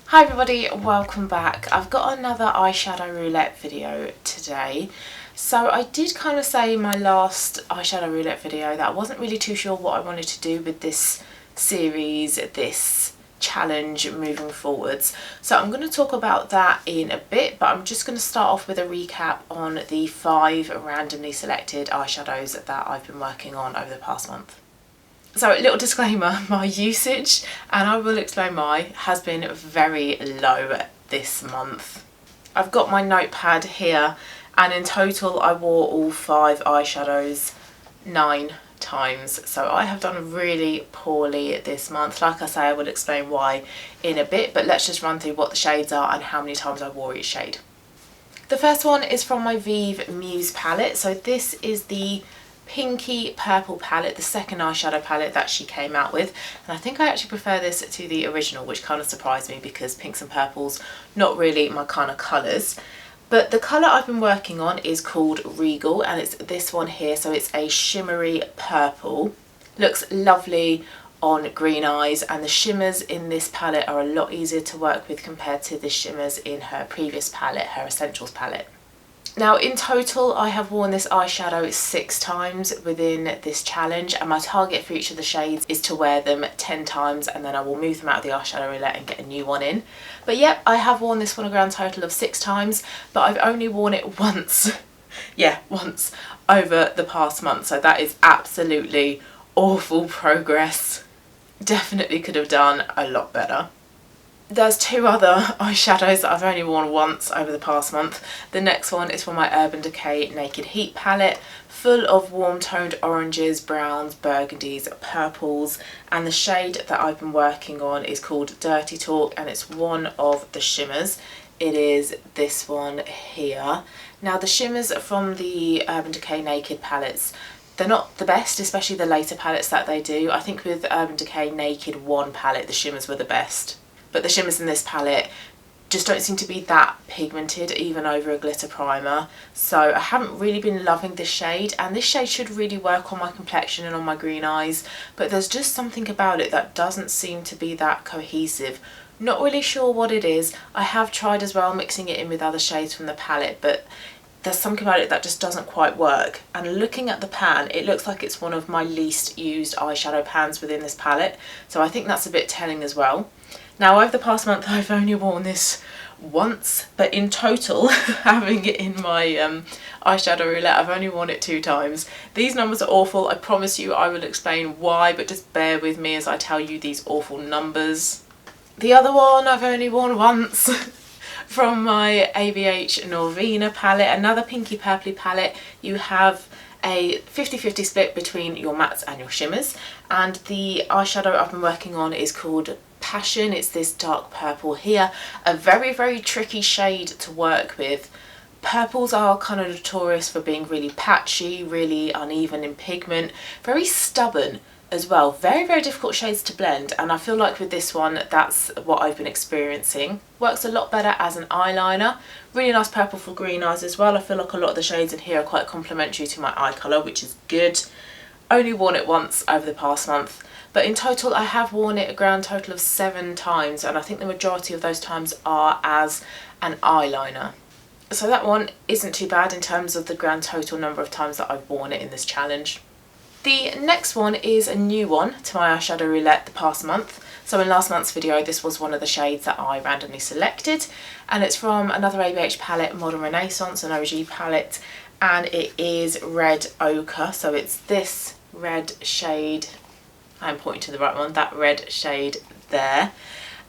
Hi everybody, welcome back. I've got another eyeshadow roulette video today. So I did kind of say in my last eyeshadow roulette video that I wasn't really too sure what I wanted to do with this series, this challenge moving forwards. So I'm going to talk about that in a bit, but I'm just going to start off with a recap on the 5 randomly selected eyeshadows that I've been working on over the past month. So a little disclaimer, my usage, and I will explain why, has been very low this month. I've got my notepad here and in total I wore all 5 eyeshadows 9 times. So I have done really poorly this month. Like I say, I will explain why in a bit, but let's just run through what the shades are and how many times I wore each shade. The first one is from my Vieve Muse palette. So this is the pinky purple palette, the second eyeshadow palette that she came out with, and I think I actually prefer this to the original, which kind of surprised me because pinks and purples not really my kind of colours. But the colour I've been working on is called Regal, and it's this one here. So it's a shimmery purple, looks lovely on green eyes, and the shimmers in this palette are a lot easier to work with compared to the shimmers in her previous palette, her Essentials palette. Now in total I have worn this eyeshadow 6 times within this challenge, and my target for each of the shades is to wear them 10 times and then I will move them out of the eyeshadow roulette and get a new one in. But yep, I have worn this one a grand total of 6 times, but I've only worn it once. Yeah, once over the past month, so that is absolutely awful progress. Definitely could have done a lot better. There's 2 other eyeshadows that I've only worn once over the past month. The next one is from my Urban Decay Naked Heat palette, full of warm toned oranges, browns, burgundies, purples, and the shade that I've been working on is called Dirty Talk, and it's one of the shimmers. It is this one here. Now the shimmers from the Urban Decay Naked palettes, they're not the best, especially the later palettes that they do. I think with Urban Decay Naked 1 palette the shimmers were the best. But the shimmers in this palette just don't seem to be that pigmented, even over a glitter primer. So I haven't really been loving this shade, and this shade should really work on my complexion and on my green eyes, but there's just something about it that doesn't seem to be that cohesive. Not really sure what it is. I have tried as well mixing it in with other shades from the palette, but there's something about it that just doesn't quite work. And looking at the pan, it looks like it's one of my least used eyeshadow pans within this palette, so I think that's a bit telling as well. Now over the past month I've only worn this once, but in total, having it in my eyeshadow roulette, I've only worn it 2 times. These numbers are awful. I promise you I will explain why, but just bear with me as I tell you these awful numbers. The other one I've only worn once. From my ABH Norvina palette, another pinky purpley palette. You have a 50-50 split between your mattes and your shimmers, and the eyeshadow I've been working on is called Passion. It's this dark purple here, a very tricky shade to work with. Purples are kind of notorious for being really patchy, really uneven in pigment, very stubborn as well. Very difficult shades to blend, and I feel like with this one that's what I've been experiencing. Works a lot better as an eyeliner. Really nice purple for green eyes as well. I feel like a lot of the shades in here are quite complementary to my eye colour, which is good. Only worn it once over the past month, but in total I have worn it a grand total of 7 times, and I think the majority of those times are as an eyeliner. So that one isn't too bad in terms of the grand total number of times that I've worn it in this challenge. The next one is a new one to my eyeshadow roulette the past month. So in last month's video this was one of the shades that I randomly selected, and it's from another ABH palette, Modern Renaissance, an OG palette, and it is Red Ochre. So it's this red shade, I'm pointing to the right one, that red shade there.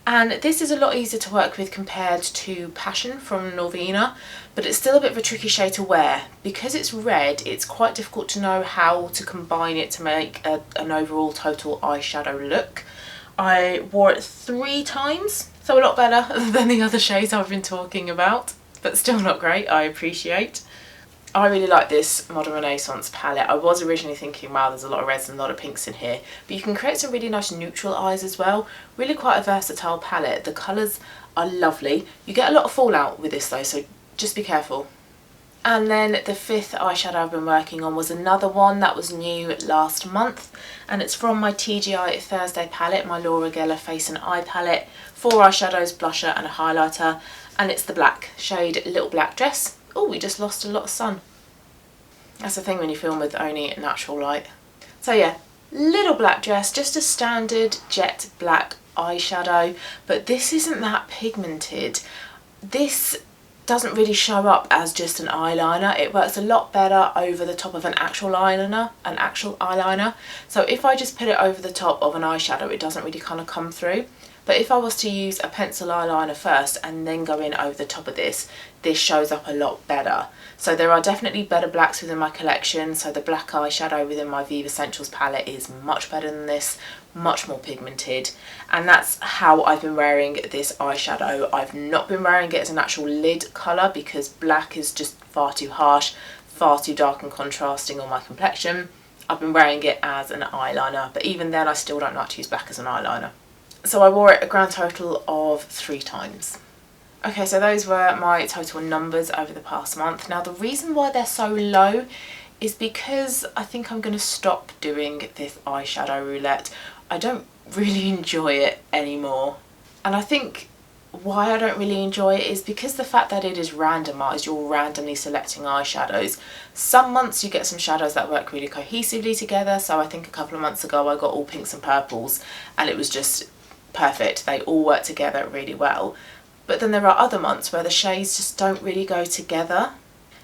And this is a lot easier to work with compared to Passion from Norvina, but it's still a bit of a tricky shade to wear. Because it's red, it's quite difficult to know how to combine it to make an overall total eyeshadow look. I wore it 3 times, so a lot better than the other shades I've been talking about, but still not great, I appreciate. I really like this Modern Renaissance palette. I was originally thinking, wow, there's a lot of reds and a lot of pinks in here, but you can create some really nice neutral eyes as well. Really quite a versatile palette. The colours are lovely. You get a lot of fallout with this though, so just be careful. And then the 5th eyeshadow I've been working on was another one that was new last month, and it's from my TGI Thursday palette, my Laura Geller Face and Eye palette. 4 eyeshadows, blusher and a highlighter, and it's the black shade Little Black Dress. Oh, we just lost a lot of sun. That's the thing when you film with only natural light. So yeah, Little Black Dress, just a standard jet black eyeshadow, but this isn't that pigmented. This doesn't really show up as just an eyeliner. It works a lot better over the top of an actual eyeliner. So if I just put it over the top of an eyeshadow, it doesn't really kind of come through. But if I was to use a pencil eyeliner first and then go in over the top of this, this shows up a lot better. So there are definitely better blacks within my collection. So the black eyeshadow within my Vieve Essentials palette is much better than this, much more pigmented. And that's how I've been wearing this eyeshadow. I've not been wearing it as an actual lid colour because black is just far too harsh, far too dark and contrasting on my complexion. I've been wearing it as an eyeliner, but even then I still don't like to use black as an eyeliner. So I wore it a grand total of 3 times. Okay, so those were my total numbers over the past month. Now the reason why they're so low is because I think I'm going to stop doing this eyeshadow roulette. I don't really enjoy it anymore. And I think why I don't really enjoy it is because the fact that it is randomised, you're randomly selecting eyeshadows. Some months you get some shadows that work really cohesively together. So I think a couple of months ago I got all pinks and purples and it was just perfect. They all work together really well. But then there are other months where the shades just don't really go together,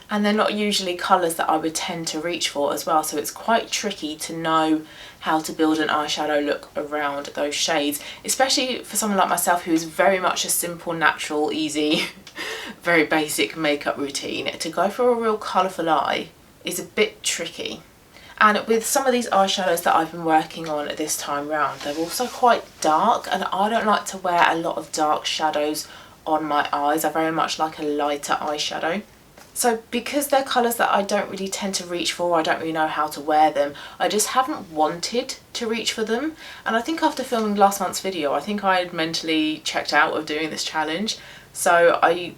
and they're not usually colours that I would tend to reach for as well, so it's quite tricky to know how to build an eyeshadow look around those shades, especially for someone like myself who is very much a simple, natural, easy, very basic makeup routine. To go for a real colourful eye is a bit tricky. And with some of these eyeshadows that I've been working on this time round, they're also quite dark, and I don't like to wear a lot of dark shadows on my eyes. I very much like a lighter eyeshadow. So because they're colours that I don't really tend to reach for, I don't really know how to wear them, I just haven't wanted to reach for them. And I think after filming last month's video, I think I had mentally checked out of doing this challenge. So I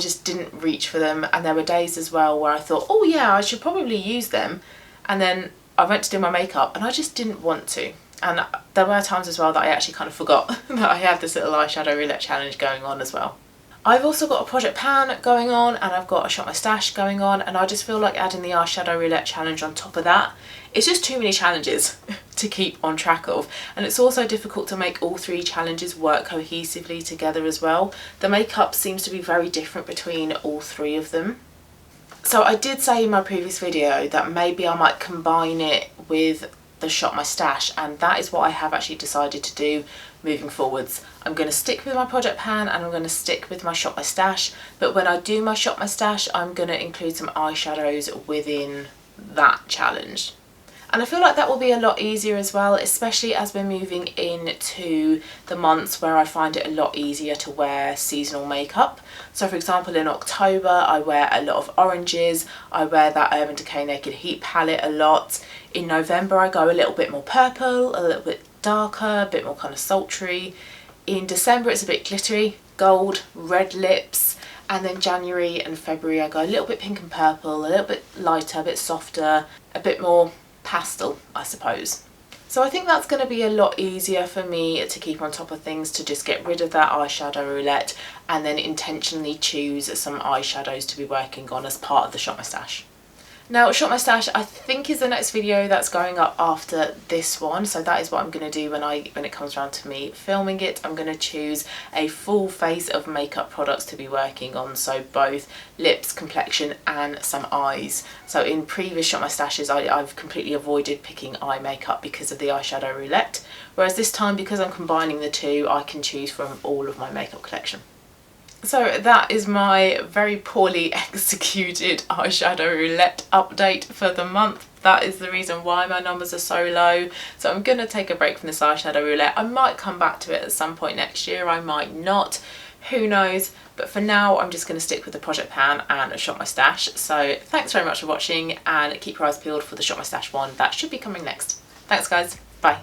just didn't reach for them, and there were days as well where I thought, oh yeah, I should probably use them. And then I went to do my makeup and I just didn't want to. And there were times as well that I actually kind of forgot that I had this little eyeshadow roulette challenge going on as well. I've also got a project pan going on, and I've got a shot my stash going on, and I just feel like adding the eyeshadow roulette challenge on top of that, it's just too many challenges to keep on track of. And it's also difficult to make all 3 challenges work cohesively together as well. The makeup seems to be very different between all 3 of them. So I did say in my previous video that maybe I might combine it with the shot my stash, and that is what I have actually decided to do moving forwards. I'm going to stick with my project pan and I'm going to stick with my shot my stash, but when I do my shot my stash, I'm going to include some eyeshadows within that challenge. And I feel like that will be a lot easier as well, especially as we're moving into the months where I find it a lot easier to wear seasonal makeup. So for example, in October, I wear a lot of oranges. I wear that Urban Decay Naked Heat palette a lot. In November, I go a little bit more purple, a little bit darker, a bit more kind of sultry. In December, it's a bit glittery, gold, red lips. And then January and February, I go a little bit pink and purple, a little bit lighter, a bit softer, a bit more pastel, I suppose. So I think that's going to be a lot easier for me to keep on top of things, to just get rid of that eyeshadow roulette and then intentionally choose some eyeshadows to be working on as part of the shot my stash. Now, shot my stash I think is the next video that's going up after this one, so that is what I'm going to do when it comes around to me filming it. I'm going to choose a full face of makeup products to be working on, so both lips, complexion and some eyes. So in previous shot my stashes I've completely avoided picking eye makeup because of the eyeshadow roulette, whereas this time, because I'm combining the 2, I can choose from all of my makeup collection. So that is my very poorly executed eyeshadow roulette update for the month. That is the reason why my numbers are so low. So I'm going to take a break from this eyeshadow roulette. I might come back to it at some point next year, I might not, who knows. But for now, I'm just going to stick with the project pan and shot my stash. So thanks very much for watching, and keep your eyes peeled for the shot my stash one that should be coming next. Thanks guys, bye.